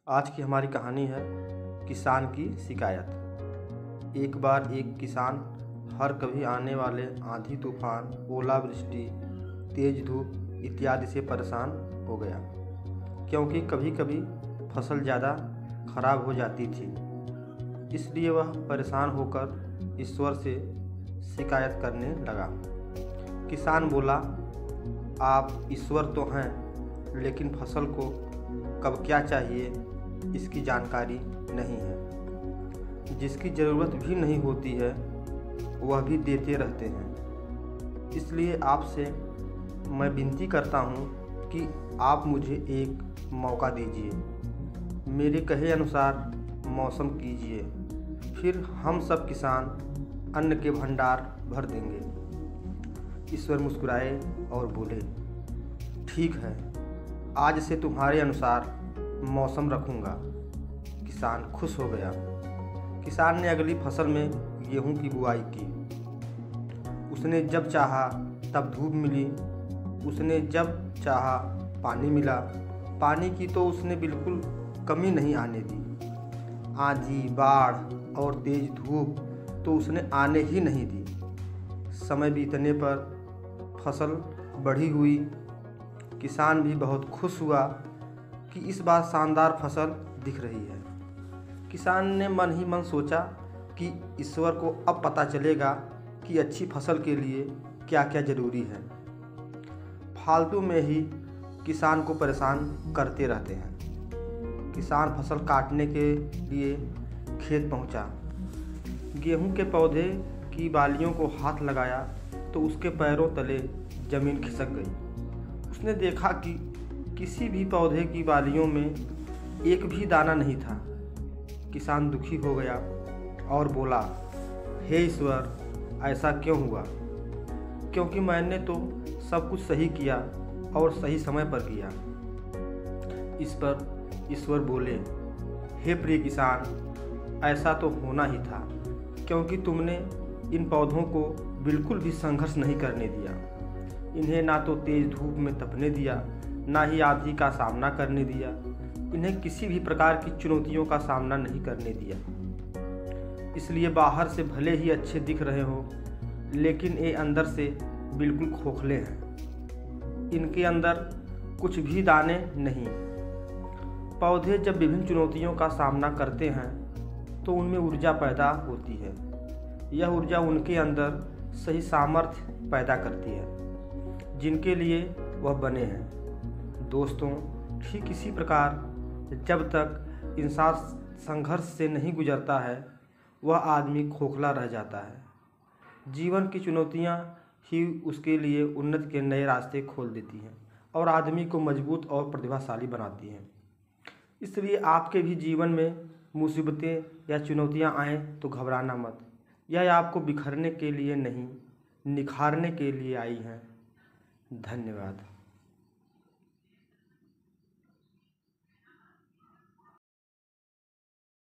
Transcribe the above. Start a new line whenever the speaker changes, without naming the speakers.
आज की हमारी कहानी है किसान की शिकायत। एक बार एक किसान हर कभी आने वाले आंधी तूफान, ओलावृष्टि, तेज धूप इत्यादि से परेशान हो गया, क्योंकि कभी कभी फसल ज़्यादा खराब हो जाती थी। इसलिए वह परेशान होकर ईश्वर से शिकायत करने लगा। किसान बोला, आप ईश्वर तो हैं, लेकिन फसल को कब क्या चाहिए इसकी जानकारी नहीं है। जिसकी ज़रूरत भी नहीं होती है वह भी देते रहते हैं। इसलिए आपसे मैं विनती करता हूँ कि आप मुझे एक मौका दीजिए, मेरे कहे अनुसार मौसम कीजिए, फिर हम सब किसान अन्न के भंडार भर देंगे। ईश्वर मुस्कुराए और बोले, ठीक है, आज से तुम्हारे अनुसार मौसम रखूँगा। किसान खुश हो गया। किसान ने अगली फसल में गेहूं की बुआई की। उसने जब चाहा तब धूप मिली, उसने जब चाहा पानी मिला। पानी की तो उसने बिल्कुल कमी नहीं आने दी। आंधी, बाढ़ और तेज धूप तो उसने आने ही नहीं दी। समय बीतने पर फसल बढ़ी हुई। किसान भी बहुत खुश हुआ कि इस बार शानदार फसल दिख रही है। किसान ने मन ही मन सोचा कि ईश्वर को अब पता चलेगा कि अच्छी फसल के लिए क्या क्या ज़रूरी है। फालतू में ही किसान को परेशान करते रहते हैं। किसान फसल काटने के लिए खेत पहुंचा। गेहूं के पौधे की बालियों को हाथ लगाया तो उसके पैरों तले ज़मीन खिसक गई। उसने देखा कि किसी भी पौधे की बालियों में एक भी दाना नहीं था। किसान दुखी हो गया और बोला, हे ईश्वर, ऐसा क्यों हुआ? क्योंकि मैंने तो सब कुछ सही किया और सही समय पर किया। इस पर ईश्वर बोले, हे प्रिय किसान, ऐसा तो होना ही था, क्योंकि तुमने इन पौधों को बिल्कुल भी संघर्ष नहीं करने दिया। इन्हें ना तो तेज धूप में तपने दिया, ना ही आंधी का सामना करने दिया। इन्हें किसी भी प्रकार की चुनौतियों का सामना नहीं करने दिया। इसलिए बाहर से भले ही अच्छे दिख रहे हो, लेकिन ये अंदर से बिल्कुल खोखले हैं। इनके अंदर कुछ भी दाने नहीं। पौधे जब विभिन्न चुनौतियों का सामना करते हैं तो उनमें ऊर्जा पैदा होती है। यह ऊर्जा उनके अंदर सही सामर्थ्य पैदा करती है जिनके लिए वह बने हैं। दोस्तों, ठीक इसी प्रकार जब तक इंसान संघर्ष से नहीं गुजरता है वह आदमी खोखला रह जाता है। जीवन की चुनौतियां ही उसके लिए उन्नति के नए रास्ते खोल देती हैं और आदमी को मजबूत और प्रतिभाशाली बनाती हैं। इसलिए आपके भी जीवन में मुसीबतें या चुनौतियां आएँ तो घबराना मत। यह आपको बिखरने के लिए नहीं, निखारने के लिए आई हैं। धन्यवाद।